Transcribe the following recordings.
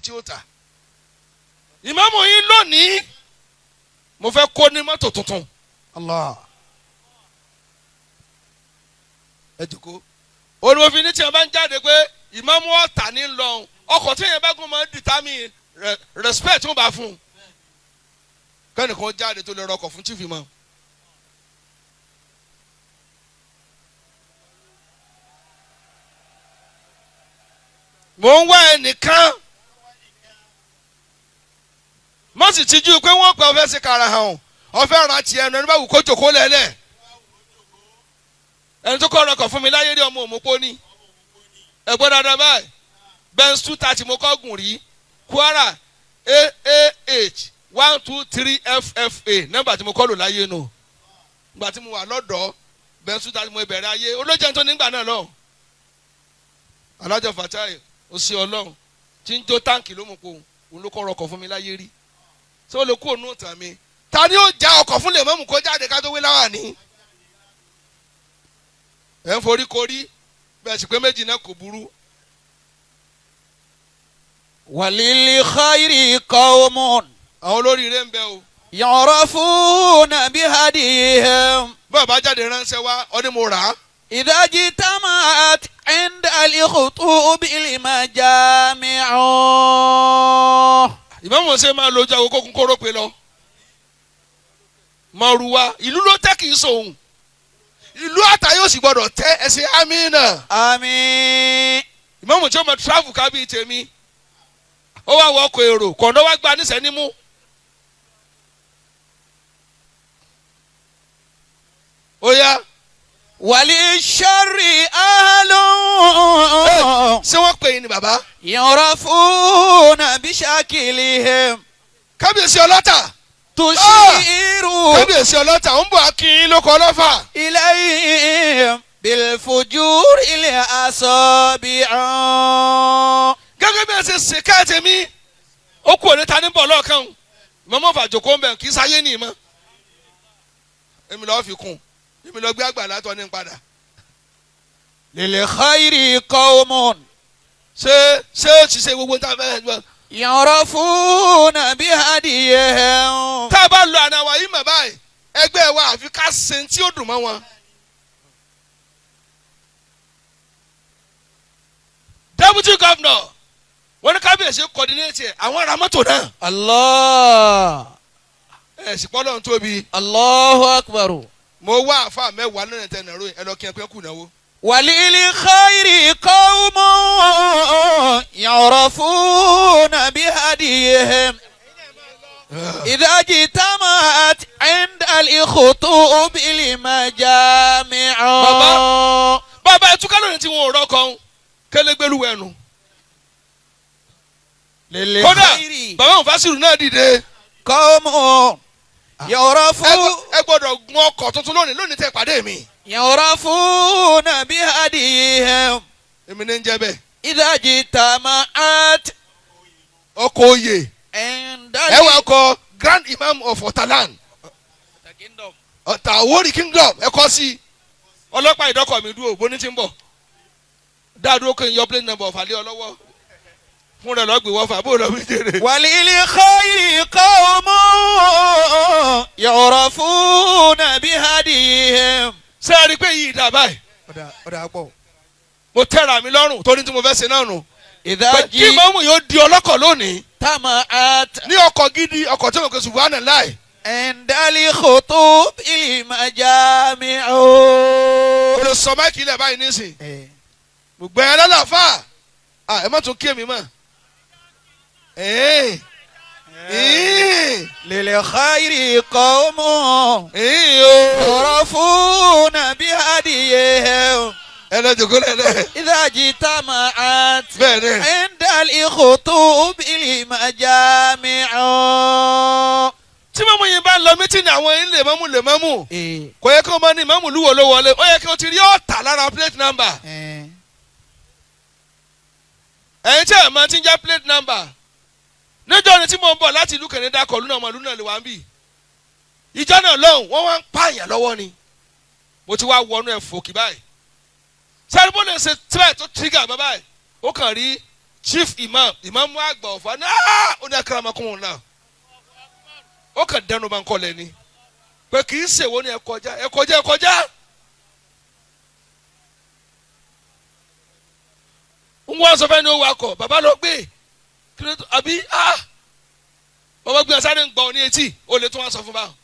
tí ó tà. ìmáàmù yín lónìí mo fẹ́ kó ní mọ́tò tuntun. Allah. ẹ jòkó. olùwòfin ní tí wọn bá ń jáde pé ìmáàmù ọ̀tà ní lọ ọkọ̀ tí yẹn bá gún máa ń determine respect tó bá fún un. kẹ́nìkan jáde tó lè rọkọ̀ fún chief imam. mo ń wá ẹnìkan má sì tijú pé wọ́n pa ọ̀fẹ́ sí kara hàn ọ̀fẹ́ ra tiẹ̀ ẹnu ẹni bá wù kó jòkó lẹ́lẹ̀ ẹni tó kọ́ ọ̀rọ̀ kan fún mi láyé rí ọmọ òmùpó ní ẹ̀gbọ́n dáadáa báyìí Benz 230 mo kọ́ gùn rí Kwara AAH 123 FFA nọ́mbà tí mo kọ́ lò láyé nù nígbà tí mo wà lọ́dọ̀ Benz 230 mo bẹ̀rẹ̀ ayé olójẹ́ tó nígbà náà lọ alájọ Fatai òsì Ọlọ́run tí ń jó táǹkì ló mú po òun ló kọ́ ọkọ̀ fún mi láyé rí tí ó lè kó òun tàn mí ta ni ó já ọkọ̀ fún lè mọ́mù kó jáde ká tó wé láwà ní. ẹ̀ ń forí korí bẹ́ẹ̀ sì pé méjì náà kò burú. walil khairi qawmun. àwọn olóríire ń bẹ o. yarafuna bihadihim. bọ́ọ̀ bá jáde ránṣẹ́ wá ọdún mo rà á. idha jitamat inda al-khutub al-majami'u. ìmáàmù ṣe máa lo jago kókun kóró pé lọ. mọ̀rùwá ìlú ló tẹ́ kì í sòun ìlú àtà yóò sì gbọ́dọ̀ tẹ́ ẹsẹ̀ amínà. àmín. ìmáàmù tí ó máa travel kábí tèmi ó wá wọ ọkọ̀ èrò kọ̀ọ̀dọ́ wá gba níṣẹ́ nímú. ó yá. wàlí sharri ahlun. ṣé wọ́n pè é ní bàbá. yarafuna bishakilihim. kábíyèsí ọlọ́tà. tushiru. kábíyèsí ọlọ́tà ń bọ̀ akínyín ló kọ́ ọlọ́fà. ilayhim bilfujuri il asabi'u. gẹ́gẹ́ bí ẹ ṣe ṣe káàtẹ́ mi ó kú òní ta ní bọ̀ lọ́ọ̀kan ImamOfa jòkó ń bẹ̀ kì í sáyé ní ìmọ̀ èmi lọ́ọ́ fi kún èmi lọ́ọ́ gbé àgbà látọ̀ ní padà. lil khairi qawmun. ṣé ti ṣe gbogbo tá a fẹ́ gbọ́. yarafuna bihadihim. tá a bá lọ àná wa yìí mọ̀ báyìí ẹgbẹ́ wa àfi ká ṣe tí ó dùn mọ́ wọn. deputy governor wọ́n ní kábíyèsí coordinate àwọn ará mọ́tò náà. Allah. ẹ sì pọ́lọ́ tóbi. Allahu akbar. mo wá àfa mẹ́wàá lónìí tẹ̀ nàró ẹ lọ kí ẹ pẹ́ kù náwó. walil khairi qawmun yarafuna bihadihim. idha jitamat inda al-khutub al-majami'u. bàbá ẹ túká lónìí tí wọn ò rọkọ kẹlẹgbẹlú ẹnu. kódà bàbá òfàsírù náà dìde. qawmun yarafu. ẹ gbọ́dọ̀ gun ọkọ̀ tuntun lónìí tẹ́ pàdé mi. yarafuna bihadihim. èmi ní ń jẹ́ bẹ́ẹ̀. idha jitamat. ọkọ̀ oyè. ẹ wá ọkọ̀ Grand Imam of Otaland. OtaAwori Kingdom ẹ kọ́ sí. ọlọ́pàá ìdọ́kọ̀ mi dúró bó ní ti ń bọ̀. dáadúró kí n yọ plate number ọ̀fàlẹ́ ọlọ́wọ́. fún rẹ̀ lọ́gbìn wọ́n fà bó lọ́ bí jèrè. walil khairi qawmun yarafuna bihadihim. ṣé ẹ rí i pé yìí dà báyìí. ọ̀dà pọ̀. mo tẹ́ra mi lọ́rùn torí tí mo fẹ́ ṣe náà nù. ìdájí kí ìmáàmù yóò di ọlọ́kọ̀ lónìí. tamaat. ní ọkọ̀ gidi ọkọ̀ tí mo kò subhanallah. indal khutub il majami'u. o lè sọ máìkì ilẹ̀ báyìí nísìn. mo gbẹ ẹ lọ́làfà. ẹ má tún kí èmi mọ́. lil khairi qawmun yarafuna bihadihim. ẹ lọ jòkó lẹ́lẹ́. idha jitamaat. bẹ́ẹ̀ ni. indal khutub il majami'u. tí mọ́mú yìí bá lọ mítìnì àwọn ilé mọ́mú kò yẹ kí wọ́n máa ní mọ́mú lúwo ló wọlé ó yẹ kí wọ́n ti rí ọ̀tà lára plate number. ẹ̀yin tí ẹ̀ máa ti ń jẹ́ plate number níjọ́ ni tí mo ń bọ̀ láti ìlú kẹ̀nẹ́dà kọ̀ọ̀lù náà ọmọ ìlú náà lè wá ń bì ìjọ náà lọ́hùn wọ́n wá ń pààyàn lọ́wọ́ ni mo ti wá wọnú ẹ̀ fòkì báyìí sáré bó lè ṣe tíbẹ̀ tó tírígà bá báyìí ó kàn rí chief Imam Agba Ọ̀fà náà ó ní akaramakunmu náà ó kàn dẹnu bá ń kọ́ lẹ́ni pé kì í ṣèwọ́ ní ẹ kọjá ń wọ́n sọ fẹ́ ni ó wakọ̀ bàbá lọ gbé kí ló tó àbí bàbá gbé asáré ń gbọ́ ní etí ó lè tún wá sọ fún báwọn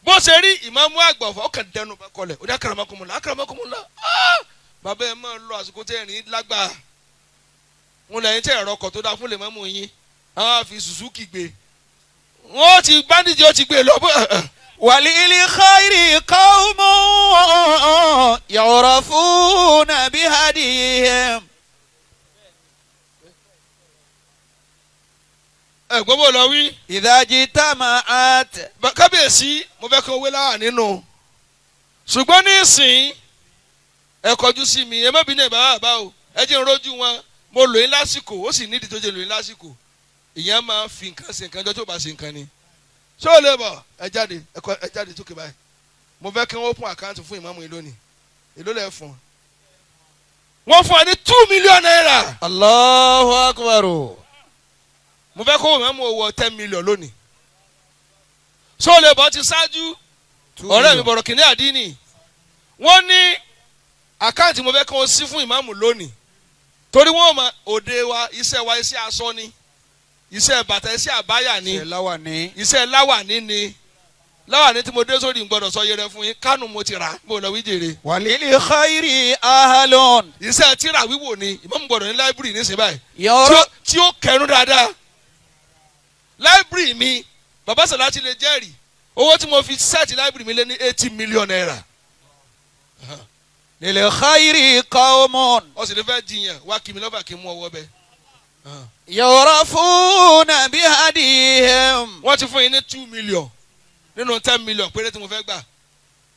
bó ṣe rí Imam Agba Ọ̀fà ó kàn dẹnu bá kọ́ lẹ̀ ó ní akaramakunmu náà bàbá ẹ máa lọ àsìkò tẹ́ ẹ̀rín lágbàá wọn lẹ́yìn tẹ́ ẹ̀rọ ọkọ̀ tó dáa fún lè mọ́mú yín àwọn àfi Suzuki gbé wọ́n ti bandage ó ti gbé lọ. walil khairi qawmun yu'rafuna bihadihim. ẹ gbọ́ bó lọ wí. idha jitama'at. kábíyèsí mo fẹ́ kí owó láwà nínú ṣùgbọ́n ní ìsìn ẹ kọjú sí mi ẹ má bí náà bàbá o ẹ jẹ́ ń rójú wọn mo lò yín lásìkò ó sì nídìí tó jẹ́ lò yín lásìkò ìyẹn máa ń fi nǹkan ṣe nǹkan jọ tó bá ṣe nǹkan ni ṣé o lè bọ̀ ẹ jáde tókè báyìí mo fẹ́ kí wọ́n open account fún ìmáàmù yìí lónìí èló lẹ́ fún wọ́n fún wa ní 2 million naira. Allahu akbar. mo fẹ́ kó ìmáàmù owó 10 million lónìí ṣé o lè bọ̀ ti ṣáájú ọ̀rẹ́ mi bọ̀rọ̀ kìnìún àdínì wọ́n ní àkáǹtì mo fẹ́ kí wọ́n sí fún ìmáàmù lónìí torí wọn ma òde wa iṣẹ́ aṣọ ni iṣẹ́ bàtà iṣẹ́ àbáyà ni iṣẹ́ láwàní ni láwàní tí mo dé sórí gbọ́dọ̀ sọ yẹrẹ fún yín Kánò mo ti rà mo lọ wí jèrè. walil khairi ahlun. iṣẹ́ tíra wíwò ni ìmọ̀ mo gbọ́dọ̀ ní láìbírì ní ìsìn tí ó kẹnu dáadáa láìbírì mi bàbá Sàláàtì lè jẹ́rìí owó tí mo fi sẹ́ẹ̀tì láìbírì mi lé ní 80 million naira. lil khairi qawmun. ó sì lè fẹ́ jiyàn wá kí mi lọ́fà kí n mú ọwọ́ bẹ́ẹ̀. yu'rafuna bihadihim. wọ́n ti fún yín ní 2 million nínú 10 million péré tí mo fẹ́ gbà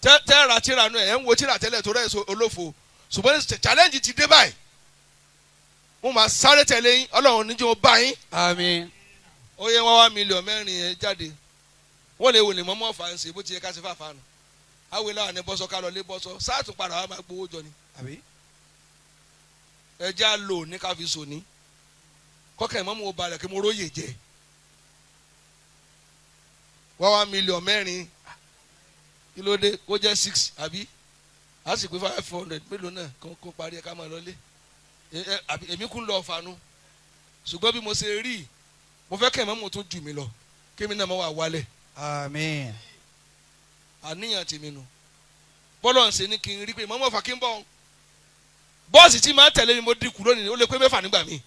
tẹ́ ra tíra nù ẹ̀ ń wo tíra tẹ́lẹ̀ tó rẹ̀ olófo ṣùgbọ́n challenge ti dé báyìí mo máa sáré tẹ̀lé yín Ọlọ́run níjẹ́ mo bá yín. Àmín. ó yẹ wọ́n 1 million mẹ́rin ẹ̀ jáde wọ́n lè wò ní ImamOfa ń ṣe bó ti yẹ ká ṣe fàfà nù àwẹ̀ láwọn ní bọ́sọ̀ ká lọ lé bọ́sọ̀ sáàtún padà wà máa gbowó jọ ni. ẹja lò ní ká fi sò ní kọ́kẹ́ ìmọ̀mù ó balẹ̀ kí mo róye jẹ 1 million mẹ́rin kí ló dé kó jẹ́ 6 àbí a sì pé 500 mélòó náà kó parí ẹ̀ ká máa lọlé èmi kún lọ fanu ṣùgbọ́n bí mo ṣe rí mo fẹ́ kẹ́ ìmọ̀mù tó jù mí lọ kémi náà má wà wálẹ̀. Àmín. àníyàn tèmi nù bọ́lọ̀ ń ṣe ní kí n rí pé ImamOfa kí n bọ̀ bọ́ọ̀sì tí máa tẹ̀lé mi mo dínkù lónìí ó lè pé 6 nígbà míì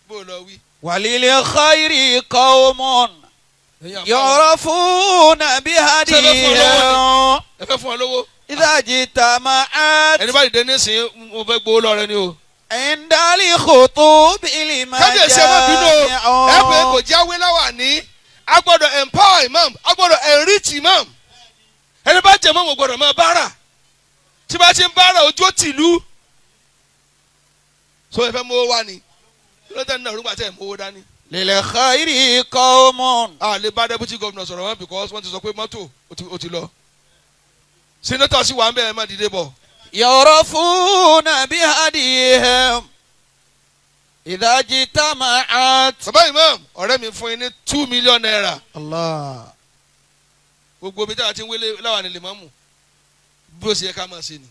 bó lọ wí. walil khairi qawmun yu'rafuna bihadihim. ẹ fẹ́ fún ọ lówó. idha jitama'at. ẹni bá dìde nísìnyí mo fẹ́ gbowó lọ rẹ ni o. indali khutubil majami'. kábíyèsí ẹ má bínú o ẹ pé kò jáwé láwàní a gbọ́dọ̀ empower imam a gbọ́dọ̀ enrich imam ẹni bá jẹ mọ́ mo gbọ́dọ̀ máa bára tí bá ti ń bára ojú ó tìlú so ẹ fẹ́ mówó wá ni lọ́tẹ̀ nínú ọ̀rùngbà tẹ̀ mówó dání. lil khairi qawmun. a lè bá deputy governor sọ̀rọ̀ wọn because wọ́n ti sọ pé mọ́tò ó ti lọ senator sì wà ń bẹ̀ ẹ̀ má dìde bọ̀. yu'rafuna bihadihim. idha jitama'at. bàbá imam ọ̀rẹ́ mi fún yín ní 2 million naira. Allah. gbogbo ibi tí a ti ń wélé láwa ni lè máa mú bí ó ṣe yẹ ká máa ṣe ni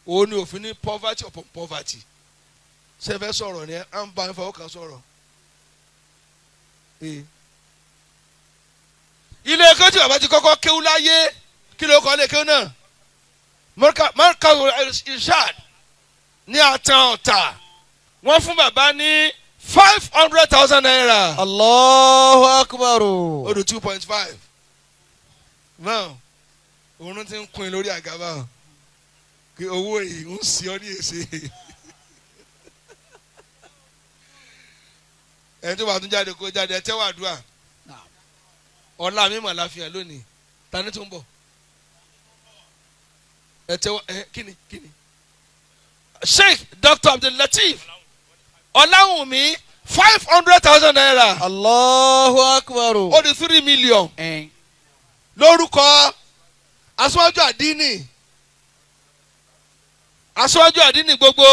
òun ni òfin ní poverty upon poverty ṣe fẹ́ sọ̀rọ̀ ni à ń bá ń fọwọ́ kan sọ̀rọ̀. ilé ẹ̀kọ́ tí bàbá ti kọ́kọ́ kéwú láyé kí ló kọ́ lé kéwú náà marka irshad ní àtàn ọ̀tà wọ́n fún bàbá ní 500,000 naira. Allahu akbar. ó di 2.5. náà òun ti ń kun in lórí àga báwọn kí owó yìí ń sí ọ ní èsè ẹni tó bá tún jáde kó jáde ẹ tẹ́wọ́ àdúrà ọ̀la mímọ̀ láfihàn lónìí tani tó ń bọ̀ ẹ tẹ́wọ́ ẹ kíni Sheikh Dr. Abdul Latif Ọláwùmí 500,000 naira. Allahu akbar. ó di 3 million. lórúkọ aṣáájú àdínì gbogbo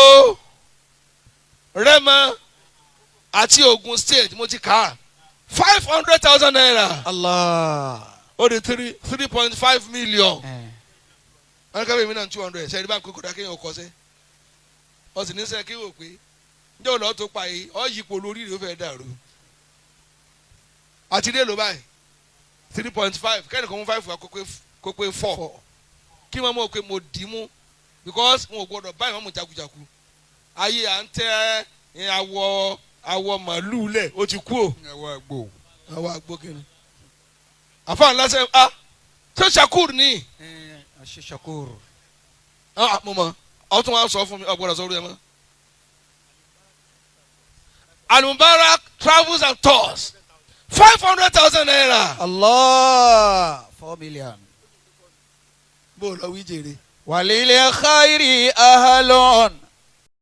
Rẹ́mọ àti Ogun State mo ti kà á 500,000 naira. Allah. Ó di 3.5 million. Wọ́n ká bẹ́ẹ̀ mi náà 200 ṣe é bá ń kókó dá kéèyàn kọ́ sẹ́. Wọ́n sì ní sẹ́ kí wò pé ǹjẹ́ ò lọ́ọ́ tó pa yìí ọ́ yípo lórí rẹ̀ ó fẹ́ dàrú. Àti dé ló báyìí 3.5 kẹ́ni kan mú 5 wá kó pé 4 kí wọ́n mọ̀ pé mo dì í mú because wọn ò gbọ́dọ̀ báyìí wọ́n mú jagunjagun ayé à ń tẹ́ awọ màálù lẹ̀ ó ti kú o. Awọ àgbo kìíní. Àfa ńlá sẹ́ ṣé Shakur ni. Ṣe Shakur. Mo mọ̀ ọ́ tún wá sọ fún mi ọ̀gbọ́dọ̀ sọ orí ẹ mọ́. Al-Mubarak travels and tours 500,000 naira. Allah. 4 million. Bó lọ wí jèrè. Walil khairi ahalon.